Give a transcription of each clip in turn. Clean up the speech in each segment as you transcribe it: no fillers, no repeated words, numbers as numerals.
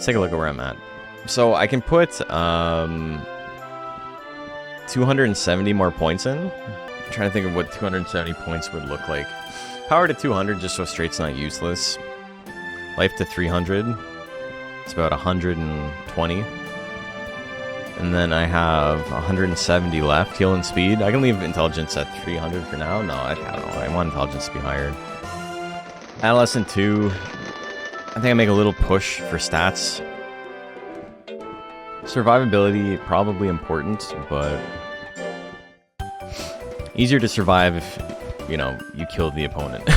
Let's take a look at where I'm at. So I can put 270 more points in. I'm trying to think of what 270 points would look like. Power to 200 just so Straight's not useless. Life to 300. It's about 120. And then I have 170 left. Heal and speed. I can leave intelligence at 300 for now. No, I don't know. I want intelligence to be higher. Adolescent 2. I think I make a little push for stats. Survivability, probably important, but easier to survive if, you know, you killed the opponent.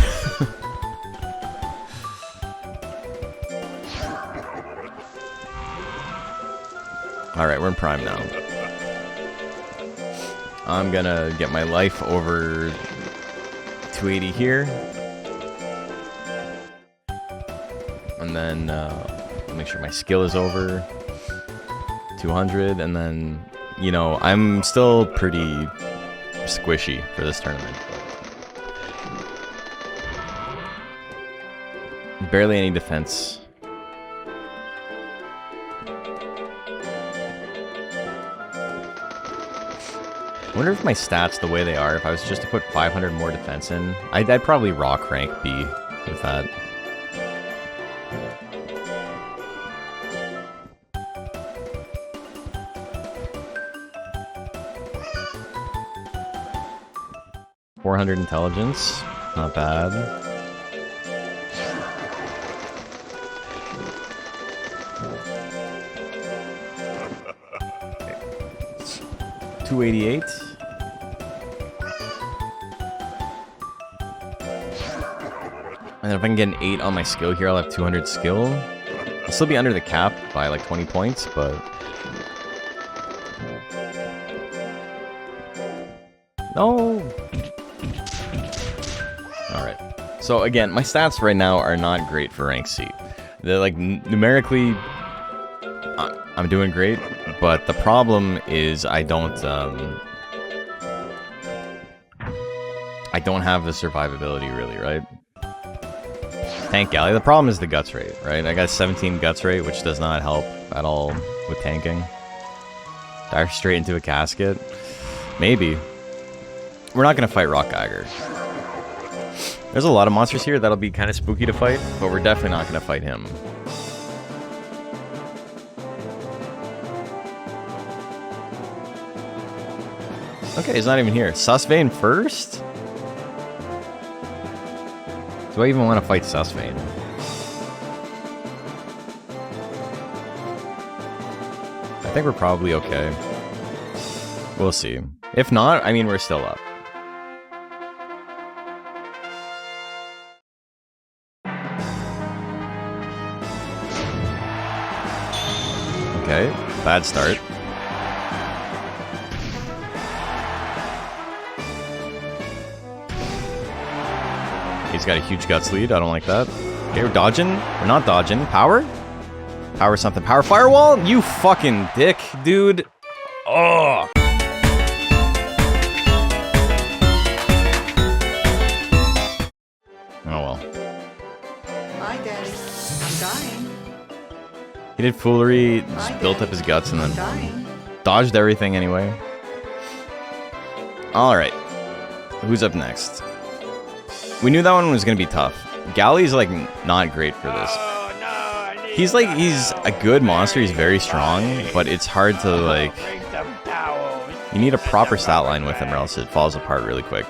Alright, we're in prime now. I'm gonna get my life over 280 here. And then make sure my skill is over 200. And then, you know, I'm still pretty squishy for this tournament. Barely any defense. I wonder if my stats, the way they are, if I was just to put 500 more defense in, I'd probably rock rank B with that. .400 intelligence, not bad. Okay. 288. And if I can get an 8 on my skill here, I'll have 200 skill. I'll still be under the cap by like 20 points, but... No! Alright. So again, my stats right now are not great for rank C. They're like, numerically, I'm doing great, but the problem is I don't have the survivability really, right? Tank galley. The problem is the guts rate, right? I got 17 guts rate, which does not help at all with tanking. Dive straight into a casket. Maybe. We're not going to fight Rock Geiger. There's a lot of monsters here that'll be kind of spooky to fight, but we're definitely not going to fight him. Okay, he's not even here. Susvane first? Do I even want to fight Susvane? I think we're probably okay. We'll see. If not, I mean, we're still up. Okay, bad start. He's got a huge guts lead. I don't like that. Okay, we're dodging. We're not dodging. Power? Power something. Power firewall? You fucking dick, dude. Oh. Oh well. Hi, Daddy. I'm dying. He did foolery, just built up his guts, and then dodged everything anyway. Alright. Who's up next? We knew that one was going to be tough. Galley's, like, not great for this. He's a good monster. He's very strong, but it's hard to, like... You need a proper stat line with him or else it falls apart really quick.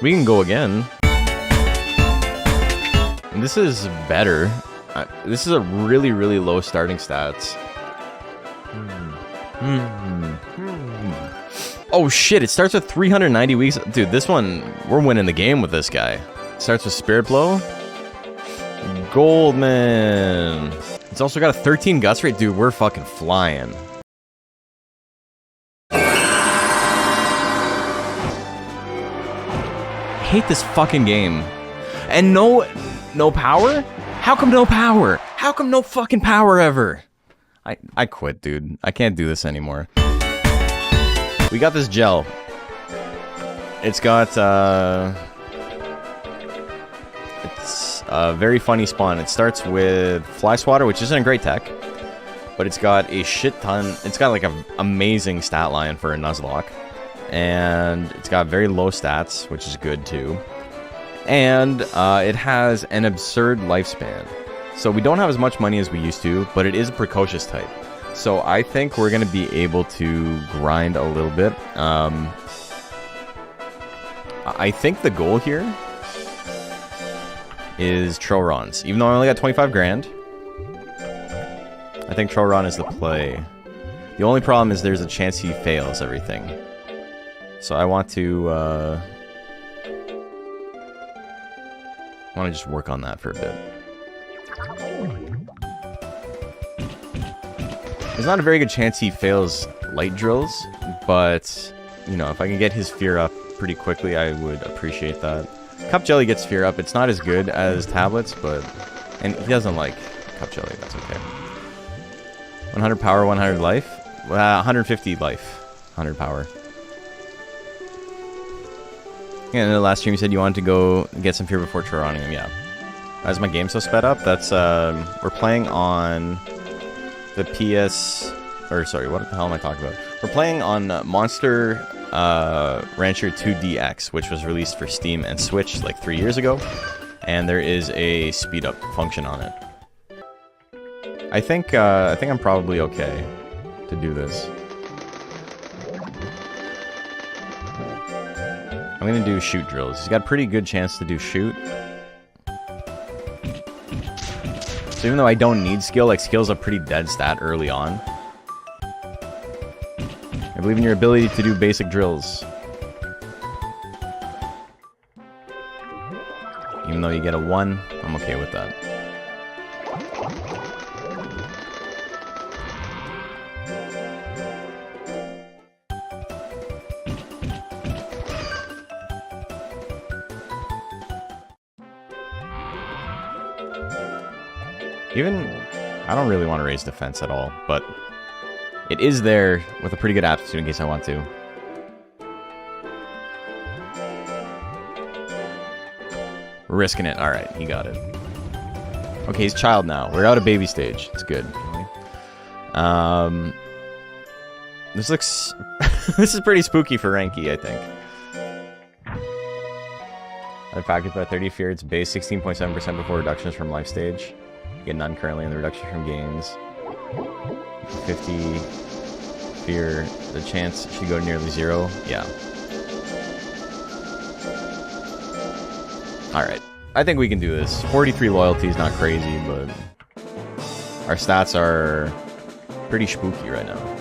We can go again. And this is better. This is a really, really low starting stats. Oh shit, it starts with 390 weeks. Dude, this one, we're winning the game with this guy. Starts with Spirit Blow. Goldman. It's also got a 13 guts rate. Dude, we're fucking flying. I hate this fucking game. And no power? How come no power? How come no fucking power ever? I quit, dude. I can't do this anymore. We got this gel. It's got, it's a very funny spawn. It starts with Fly Swatter, which isn't a great tech, but it's got a shit ton. It's got like an amazing stat line for a Nuzlocke, and it's got very low stats, which is good too. And it has an absurd lifespan. So we don't have as much money as we used to, but it is a precocious type. So I think we're going to be able to grind a little bit. I think the goal here is Trorons. Even though I only got 25 grand, I think Troron is the play. The only problem is there's a chance he fails everything. So I want to just work on that for a bit. There's not a very good chance he fails light drills, but, you know, if I can get his fear up pretty quickly, I would appreciate that. Cup Jelly gets fear up. It's not as good as tablets, but... And he doesn't like Cup Jelly, that's okay. 100 power, 100 life? 150 life. 100 power. Yeah, in the last stream you said you wanted to go get some fear before Troronium, yeah. Why is my game so sped up? That's, we're playing on the PS... Or, sorry, what the hell am I talking about? We're playing on Monster Rancher 2DX, which was released for Steam and Switch like 3 years ago. And there is a speed up function on it. I think I'm probably okay to do this. I'm gonna do shoot drills. He's got a pretty good chance to do shoot. So even though I don't need skill, like skill's a pretty dead stat early on. I believe in your ability to do basic drills. Even though you get a 1, I'm okay with that. Even, I don't really want to raise defense at all, but it is there with a pretty good aptitude in case I want to. We're risking it. Alright, he got it. Okay, he's child now. We're out of baby stage. It's good. This looks... this is pretty spooky for Ranky, I think. I package by 30 fear. It's base 16.7% before reductions from life stage. You get none currently in the reduction from gains. 50 fear. The chance should go to nearly 0. Yeah. Alright. I think we can do this. 43 loyalty is not crazy, but our stats are pretty spooky right now.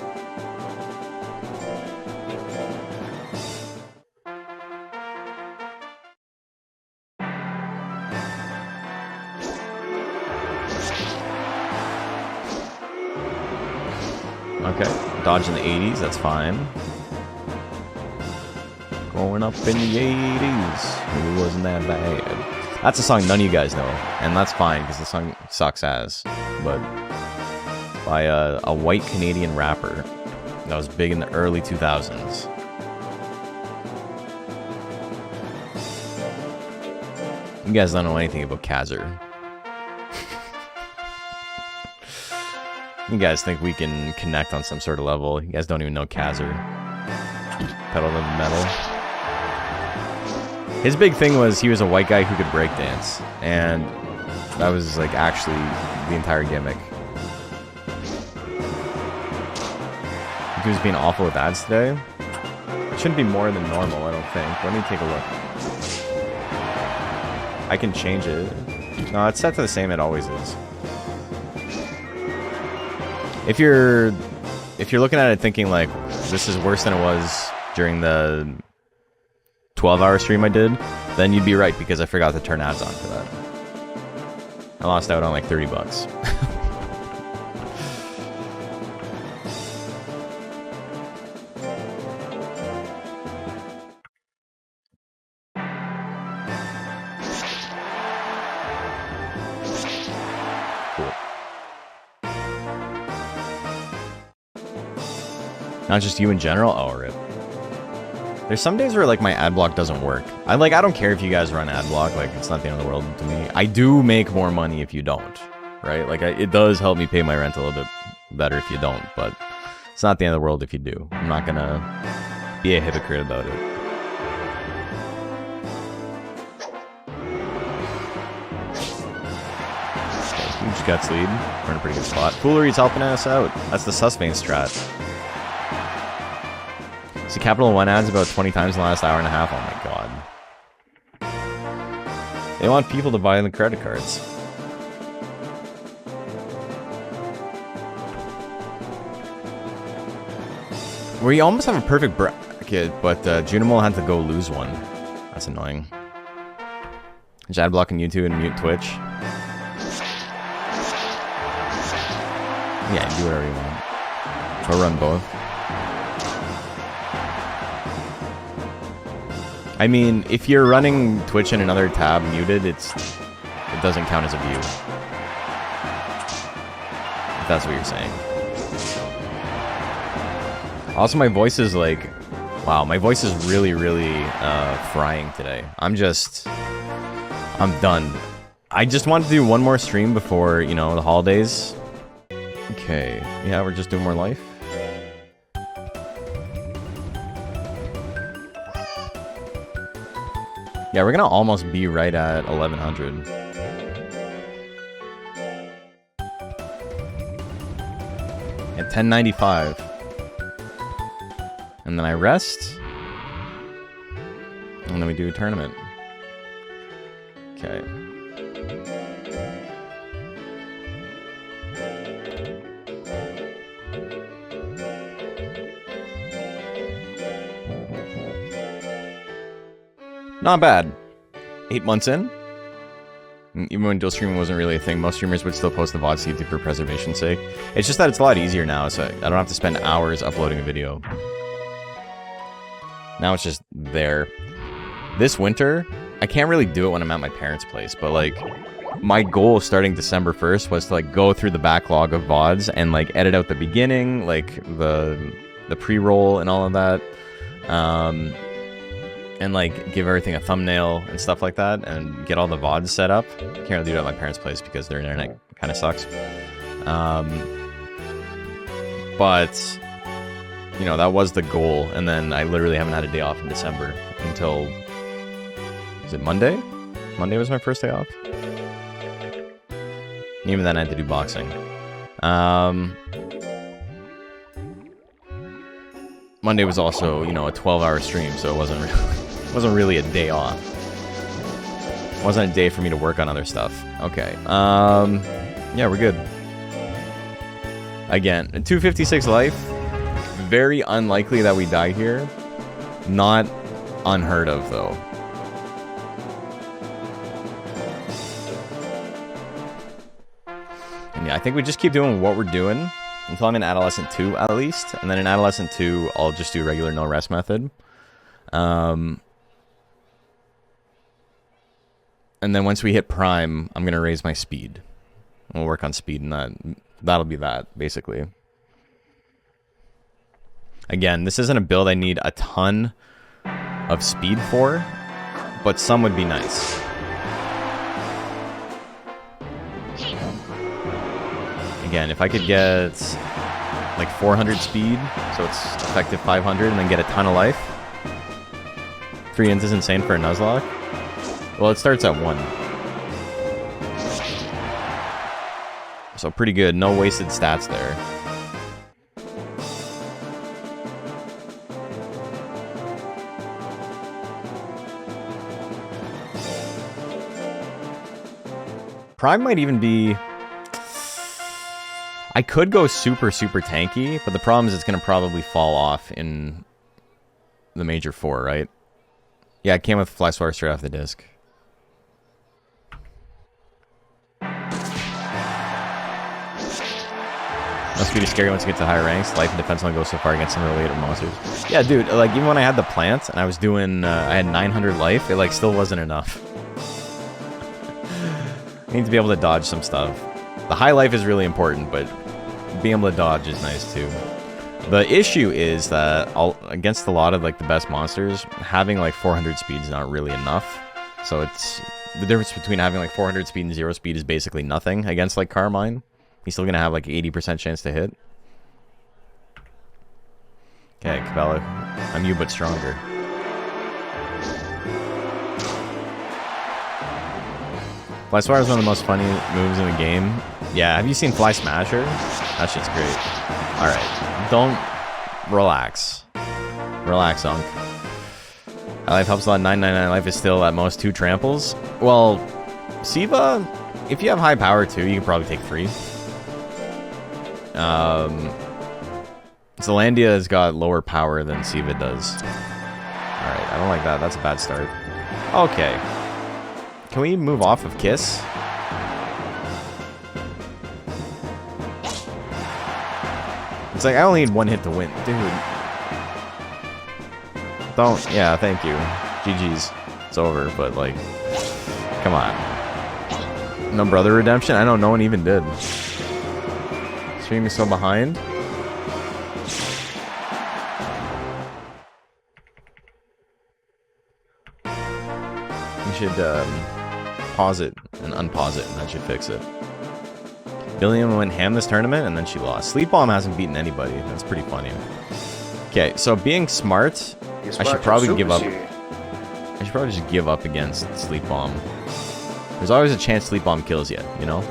Okay, dodge in the 80s, that's fine. Going up in the 80s, it wasn't that bad. That's a song none of you guys know, and that's fine, because the song sucks ass. But by a white Canadian rapper that was big in the early 2000s. You guys don't know anything about Kazir. You guys think we can connect on some sort of level. You guys don't even know Kazir. Pedal to the metal. His big thing was he was a white guy who could breakdance. And that was like actually the entire gimmick. He was being awful with ads today. It shouldn't be more than normal, I don't think. Let me take a look. I can change it. No, it's set to the same it always is. If you're looking at it thinking like this is worse than it was during the 12-hour stream I did, then you'd be right because I forgot to turn ads on for that. I lost out on like 30 bucks. Cool. Not just you in general? Oh, rip. There's some days where, like, my ad block doesn't work. I don't care if you guys run ad block. Like, it's not the end of the world to me. I do make more money if you don't, right? Like, it does help me pay my rent a little bit better if you don't, but it's not the end of the world if you do. I'm not gonna be a hypocrite about it. Huge guts lead. We're in a pretty good spot. Foolery's helping us out. That's the Susbane strat. See, Capital One ads about 20 times in the last hour and a half. Oh my god. They want people to buy the credit cards. We almost have a perfect bracket, but Junimo had to go lose one. That's annoying. Just ad block on YouTube and mute Twitch. Yeah, do whatever you want. Or run both. I mean, if you're running Twitch in another tab muted, it doesn't count as a view. If that's what you're saying. Also, my voice is like... Wow, my voice is really, really frying today. I'm done. I just want to do one more stream before, you know, the holidays. Okay. Yeah, we're just doing more life. Yeah, we're gonna almost be right at 1100. At 1095. And then I rest. And then we do a tournament. Okay. Not bad. 8 months in. Even when dual streaming wasn't really a thing, most streamers would still post the VODs to YouTube for preservation's sake. It's just that it's a lot easier now, so I don't have to spend hours uploading a video. Now it's just there. This winter, I can't really do it when I'm at my parents' place, but like, my goal starting December 1st was to like go through the backlog of VODs and like edit out the beginning, like the pre-roll and all of that. And like give everything a thumbnail and stuff like that, and get all the VODs set up. Can't really do that at my parents' place because their internet kind of sucks. But you know, that was the goal, and then I literally haven't had a day off in December until, is it Monday? Monday was my first day off. Even then I had to do boxing. Monday was also, you know, a 12-hour stream, so it wasn't really a day off. It wasn't a day for me to work on other stuff. Okay. Yeah, we're good. Again, 256 life. Very unlikely that we die here. Not unheard of, though. And yeah, I think we just keep doing what we're doing until I'm in Adolescent 2, at least. And then in Adolescent 2, I'll just do regular no-rest method. And then once we hit Prime, I'm going to raise my speed. We'll work on speed, and that'll be that, basically. Again, this isn't a build I need a ton of speed for, but some would be nice. Again, if I could get like 400 speed, so it's effective 500, and then get a ton of life. 3 ins is insane for a Nuzlocke. Well, it starts at 1. So pretty good. No wasted stats there. Prime might even be... I could go super, super tanky, but the problem is it's going to probably fall off in the Major 4, right? Yeah, it came with Fly Swatter straight off the disc. No speed is scary once you get to higher ranks. Life and defense only goes so far against some of the later monsters. Yeah, dude, like, even when I had the plant and I was doing, I had 900 life, it, like, still wasn't enough. I need to be able to dodge some stuff. The high life is really important, but being able to dodge is nice, too. The issue is that against a lot of like the best monsters, having like 400 speed is not really enough. So it's the difference between having like 400 speed and 0 speed is basically nothing against like Carmine. He's still gonna have like 80% chance to hit. Okay, Cabela, I'm you but stronger. Fly Swatter is one of the most funny moves in the game. Yeah, have you seen Fly Smasher? That shit's great. Alright, don't... Relax. Relax, Unk. Life helps a lot. 999 life is still at most 2 tramples. Well, Siva, if you have high power too, you can probably take 3. Zelandia has got lower power than Siva does. Alright, I don't like that. That's a bad start. Okay. Can we move off of Kiss? It's like, I only need 1 hit to win. Dude. Don't. Yeah, thank you. GG's. It's over, but like... Come on. No brother redemption? I know, no one even did. Stream is so behind. We should, pause it and unpause it, and that should fix it. Billiam went ham this tournament, and then she lost. Sleep Bomb hasn't beaten anybody. That's pretty funny. Okay, so being smart, I should probably give up. I should probably just give up against Sleep Bomb. There's always a chance Sleep Bomb kills you, you know?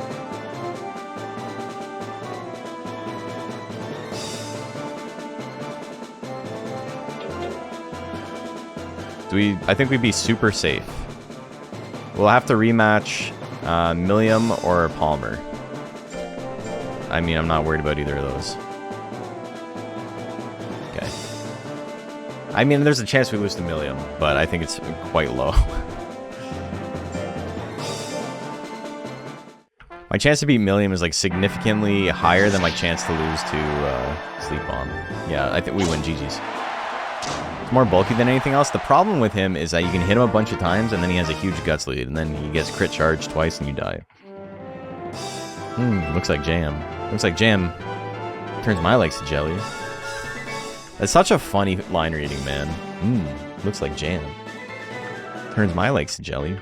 I think we'd be super safe. We'll have to rematch Milliam or Palmer. I mean, I'm not worried about either of those. Okay. I mean, there's a chance we lose to Milliam, but I think it's quite low. My chance to beat Milliam is like significantly higher than my chance to lose to Sleep Bomb. Yeah, I think we win. GG's. It's more bulky than anything else. The problem with him is that you can hit him a bunch of times and then he has a huge guts lead and then he gets crit charged twice and you die. Looks like jam. Looks like jam turns my legs to jelly. That's such a funny line reading, man. Looks like jam turns my legs to jelly.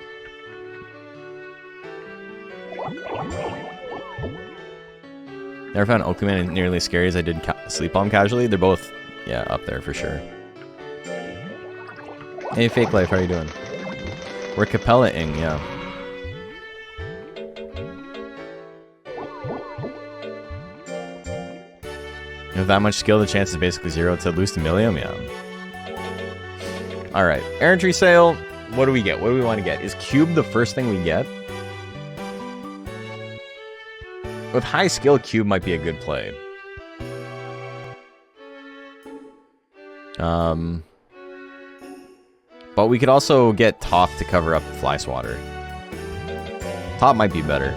Never found Oakman nearly as scary as I did Sleep Bomb casually. They're both, yeah, up there for sure. Hey, Fake Life, how are you doing? We're Capella-ing, yeah. With that much skill, the chance is basically 0 to lose to Milliam, yeah. Alright, errantry sale. What do we get? What do we want to get? Is Cube the first thing we get? With high skill, Cube might be a good play. But we could also get Top to cover up Fly Swatter. Top might be better.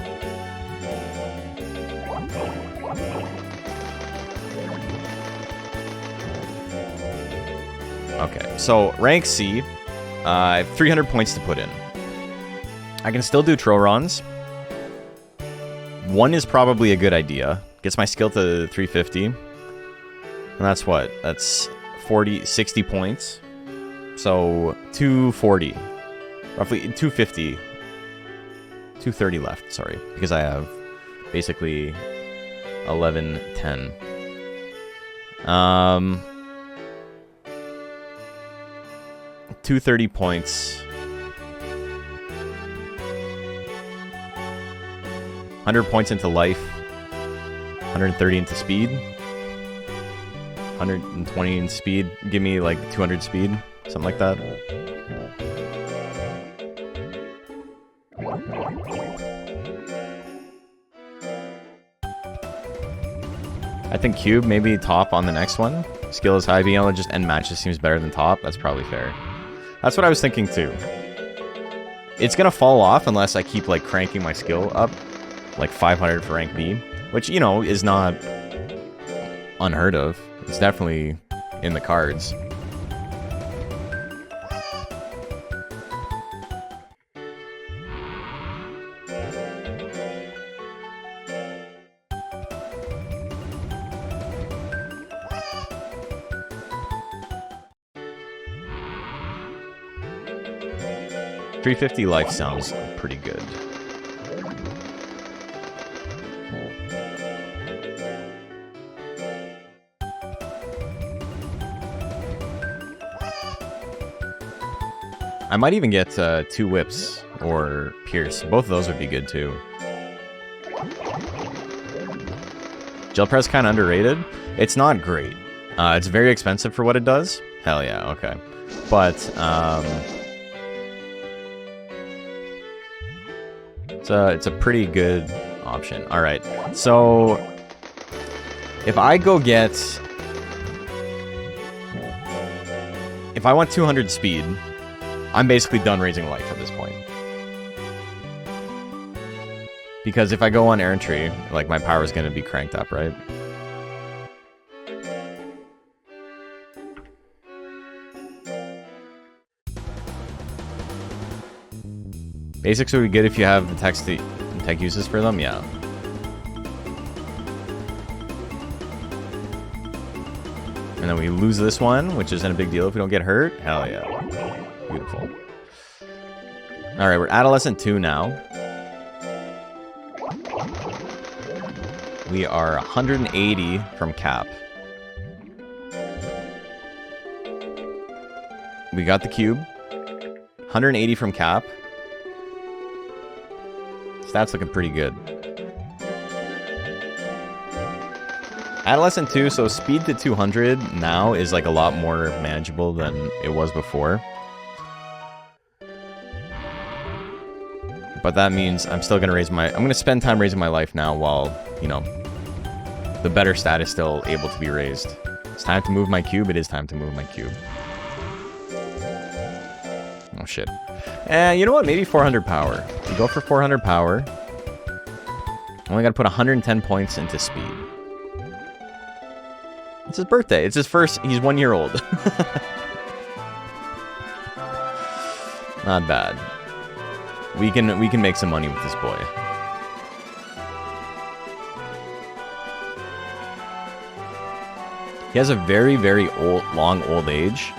Okay, so rank C. I have 300 points to put in. I can still do Trorons. 1 is probably a good idea. Gets my skill to 350. And that's what? That's 60 points. So 240. Roughly 250. 230 left, sorry. Because I have basically 1110. 230 points. 100 points into life. 130 into speed. 120 in speed. Give me like 200 speed. Something like that. I think Cube, maybe Top on the next one. Skill is high. Being able to just end matches seems better than Top. That's probably fair. That's what I was thinking too. It's gonna fall off unless I keep like cranking my skill up. Like 500 for rank B. Which, you know, is not unheard of. It's definitely in the cards. 350 life sounds pretty good. I might even get 2 whips or pierce. Both of those would be good too. Gel press kind of underrated. It's not great. It's very expensive for what it does. Hell yeah, okay. But it's a pretty good option. All right, so if I want 200 speed, I'm basically done raising life at this point. Because if I go on errantry, like, my power is going to be cranked up, right? Basics would be good if you have the tech uses for them, yeah. And then we lose this one, which isn't a big deal if we don't get hurt. Hell yeah. Beautiful. Alright, we're Adolescent 2 now. We are 180 from cap. We got the cube. 180 from cap. Stats looking pretty good. Adolescent 2, so speed to 200 now is like a lot more manageable than it was before. But that means I'm still going to I'm going to spend time raising my life now while, you know, the better stat is still able to be raised. It's time to move my cube. It is time to move my cube. Oh, shit. You know what? Maybe 400 power. We go for 400 power. Only got to put 110 points into speed. It's his birthday. It's his first... He's 1 year old. Not bad. We can make some money with this boy. He has a very, very long old age,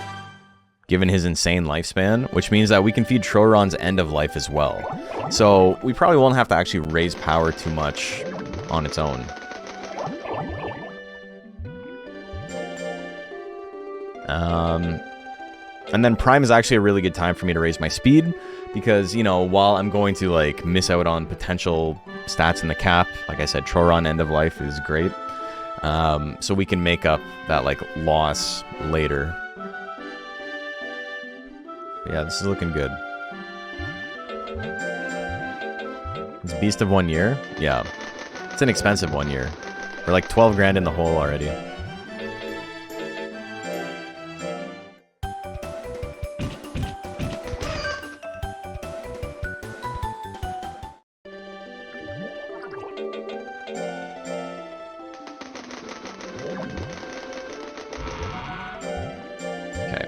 given his insane lifespan, which means that we can feed Troron's end of life as well. So we probably won't have to actually raise power too much on its own. And then Prime is actually a really good time for me to raise my speed, because, you know, while I'm going to, like, miss out on potential stats in the cap, like I said, Troron end of life is great. So we can make up that, like, loss later. But yeah, this is looking good. It's Beast of 1 year? Yeah. It's an expensive 1 year. We're like 12 grand in the hole already.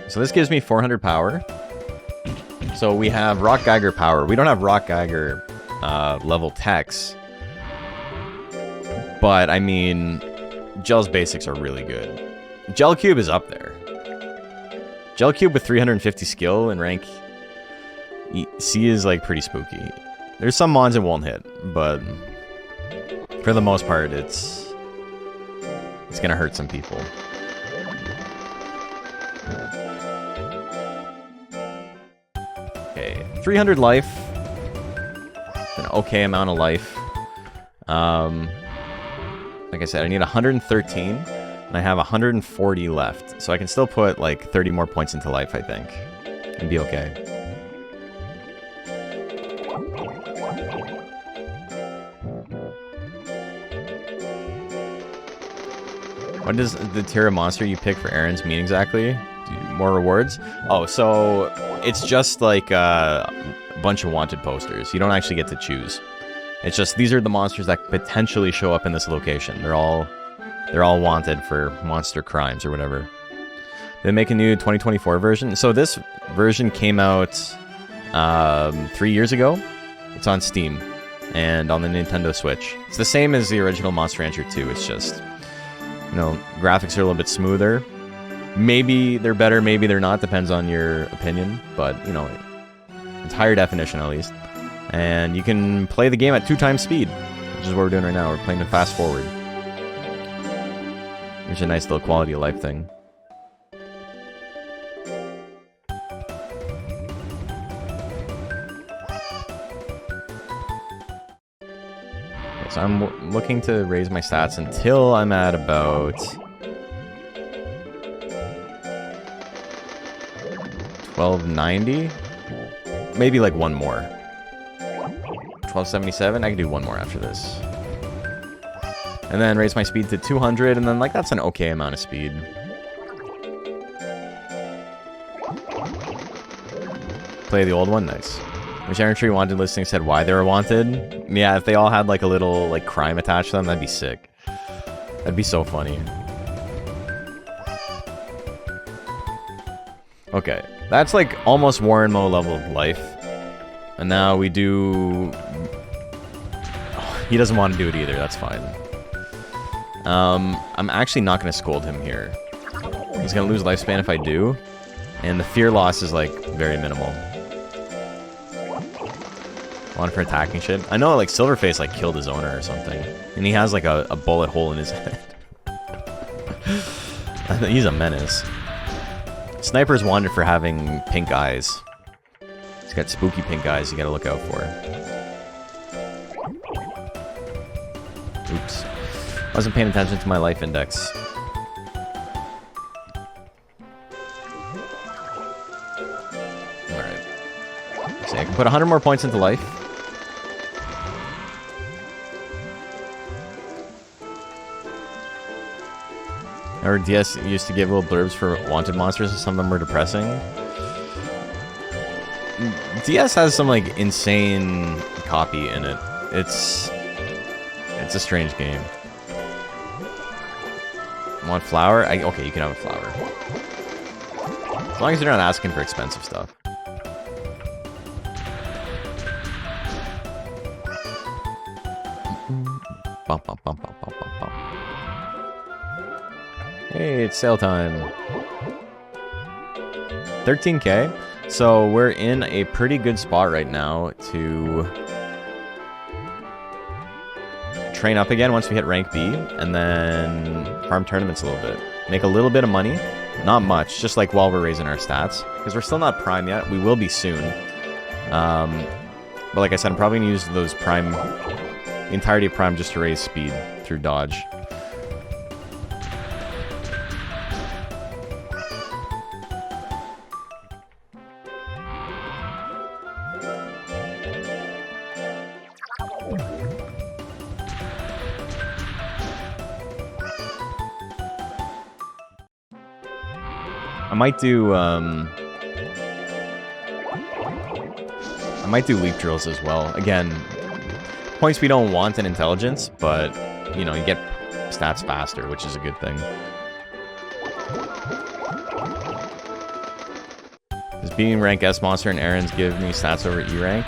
So this gives me 400 power. So we have Rock Geiger power. We don't have Rock Geiger level techs. But, I mean, Gel's basics are really good. Gel Cube is up there. Gel Cube with 350 skill and rank C is, like, pretty spooky. There's some mons it won't hit, but for the most part, it's gonna hurt some people. Okay, 300 life. It's an okay amount of life. Like I said, I need 113, and I have 140 left. So I can still put, like, 30 more points into life, I think. And be okay. What does the tier of monster you pick for errands mean exactly? More rewards? Oh, so it's just like a bunch of wanted posters. You don't actually get to choose. It's just, these are the monsters that potentially show up in this location. They're all wanted for monster crimes or whatever. They make a new 2024 version. So this version came out 3 years ago. It's on Steam and on the Nintendo Switch. It's the same as the original Monster Rancher 2. It's just, you know, graphics are a little bit smoother. Maybe they're better, maybe they're not. Depends on your opinion. But, you know, It's higher definition, at least. And you can play the game at 2 times speed, which is what we're doing right now. We're playing it fast forward. Which is a nice little quality of life thing. Okay, so I'm looking to raise my stats until I'm at about 1290. Maybe like one more. 1277. I can do one more after this. And then raise my speed to 200, and then like that's an okay amount of speed. Play the old one, nice. Which Errantry Wanted listing said why they were wanted. Yeah, if they all had like a little like crime attached to them, that'd be sick. That'd be so funny. Okay, that's like almost Warren Moe level of life. And now we do... Oh, he doesn't want to do it either, that's fine. I'm actually not going to scold him here. He's going to lose lifespan if I do. And the fear loss is like very minimal. One for attacking shit. I know like Silverface like killed his owner or something. And he has like a bullet hole in his head. He's a menace. Sniper's wanted for having pink eyes. He's got spooky pink eyes you gotta look out for. Oops. Wasn't paying attention to my life index. Alright. So I can put 100 more points into life. Or DS used to give little blurbs for wanted monsters, and some of them were depressing. DS has some like insane copy in it. It's a strange game. Want flower? Okay, you can have a flower. As long as you're not asking for expensive stuff. Bum, bum, bum, bum, bum, bum, bum. Hey, it's sale time. 13k. So we're in a pretty good spot right now to train up again once we hit rank B, and then farm tournaments a little bit. Make a little bit of money. Not much, just like while we're raising our stats. Because we're still not prime yet. We will be soon. But like I said, I'm probably going to use those prime, the entirety of prime just to raise speed through dodge. I might do leap drills as well. Again, points we don't want in intelligence, but, you know, you get stats faster, which is a good thing. Does being rank S monster and errands give me stats over E rank?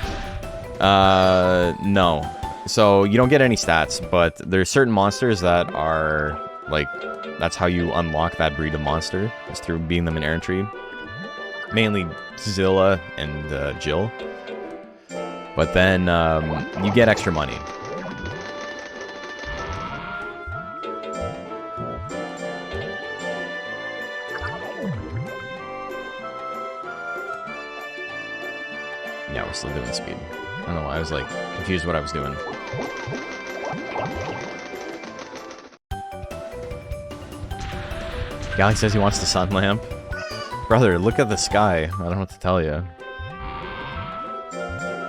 No. So, you don't get any stats, but there's certain monsters that are, like, that's how you unlock that breed of monster, is through being them in errantry. Mainly Zilla and Jill. But then you get extra money. Yeah, we're still doing speed. I don't know why, I was like confused what I was doing. Gally says he wants the sun lamp. Brother, look at the sky. I don't know what to tell you.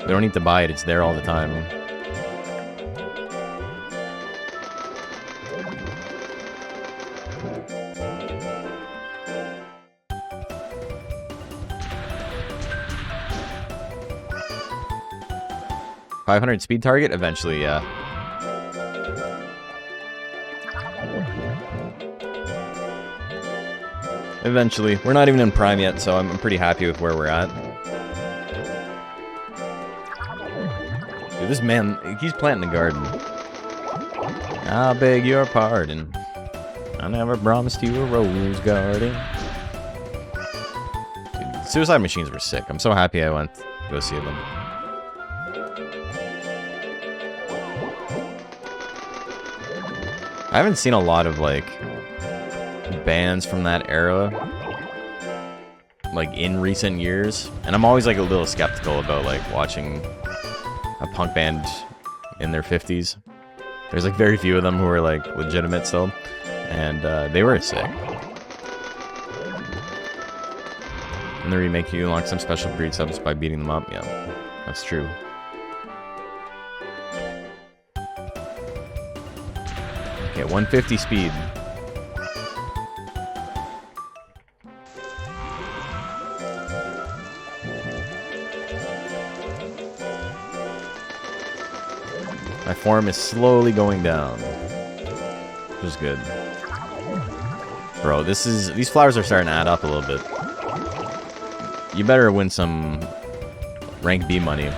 We don't need to buy it, it's there all the time. $500 speed target? Eventually, yeah. Eventually. We're not even in prime yet, so I'm pretty happy with where we're at. Dude, this man, he's planting a garden. I beg your pardon. I never promised you a rose garden. Dude, suicide machines were sick. I'm so happy I went go see them. I haven't seen a lot of, like, bands from that era, like, in recent years. And I'm always, like, a little skeptical about, like, watching a punk band in their 50s. There's, like, very few of them who are, like, legitimate still. And they were sick. And the remake, you unlock some special breed subs by beating them up. Yeah, that's true. Okay, 150 speed. My form is slowly going down, which is good. Bro, these flowers are starting to add up a little bit. You better win some rank B money.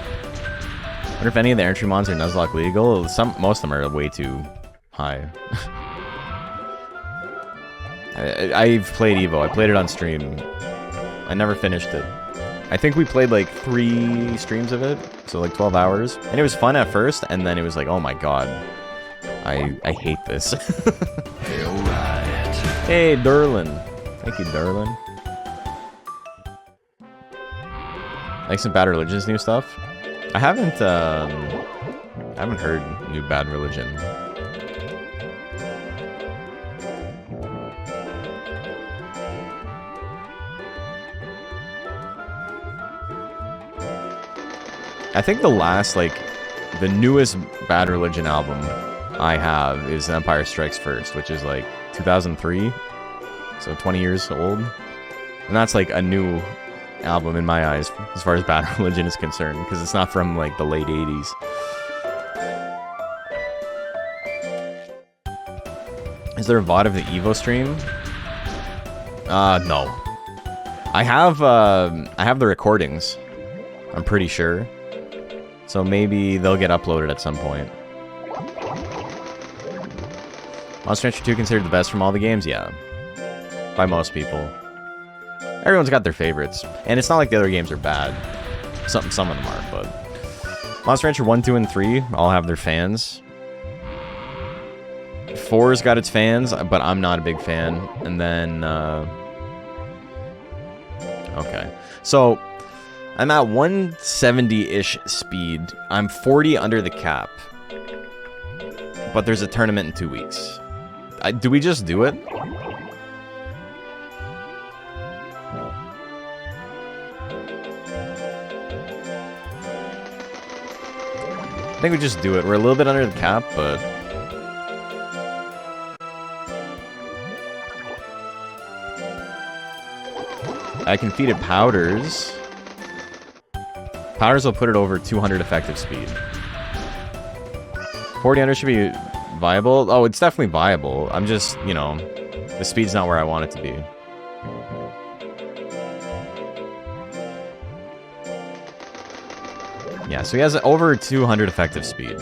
Wonder if any of the entry mons are Nuzlocke legal. Most of them are way too high. I've played Evo. I played it on stream. I never finished it. I think we played like 3 streams of it, so like 12 hours. And it was fun at first, and then it was like, oh my god. I hate this. Hey, Derlin. Thank you, Derlin. Like some Bad Religion's new stuff? I haven't heard new Bad Religion. I think the last, like, the newest Bad Religion album I have is Empire Strikes First, which is like 2003, so 20 years old. And that's like a new album in my eyes as far as Bad Religion is concerned, because it's not from like the late 80s. Is there a VOD of the Evo stream? No. I have the recordings, I'm pretty sure. So maybe they'll get uploaded at some point. Monster Rancher 2 considered the best from all the games? Yeah. By most people. Everyone's got their favorites. And it's not like the other games are bad. Some of them are, but... Monster Rancher 1, 2, and 3 all have their fans. 4's got its fans, but I'm not a big fan. And then... Okay. So... I'm at 170-ish speed. I'm 40 under the cap. But there's a tournament in 2 weeks. Do we just do it? I think we just do it. We're a little bit under the cap, but... I can feed it powders. Powders will put it over 200 effective speed. 40 under should be viable. Oh, it's definitely viable. I'm just, you know, the speed's not where I want it to be. Yeah, so he has over 200 effective speed.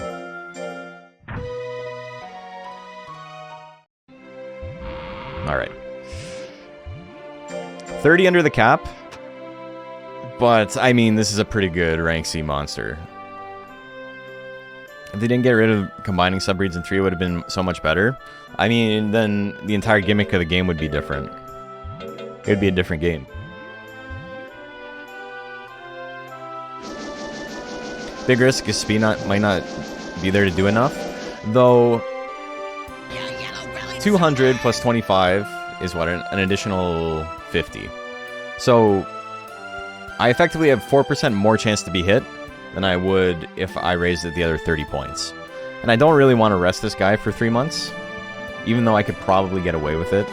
Alright. 30 under the cap. But, I mean, this is a pretty good rank C monster. If they didn't get rid of combining subbreeds in 3, it would have been so much better. I mean, then the entire gimmick of the game would be different. It would be a different game. Big risk is speed might not be there to do enough. Though, 200 plus 25 is what, an additional 50. So... I effectively have 4% more chance to be hit than I would if I raised it the other 30 points. And I don't really want to rest this guy for 3 months, even though I could probably get away with it.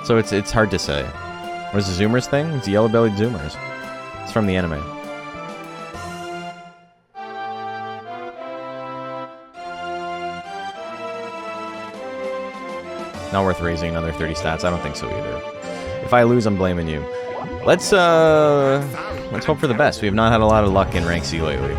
So it's hard to say. What is the Zoomers thing? It's the yellow-bellied Zoomers. It's from the anime. Not worth raising another 30 stats. I don't think so either. If I lose, I'm blaming you. Let's hope for the best. We have not had a lot of luck in rank C lately.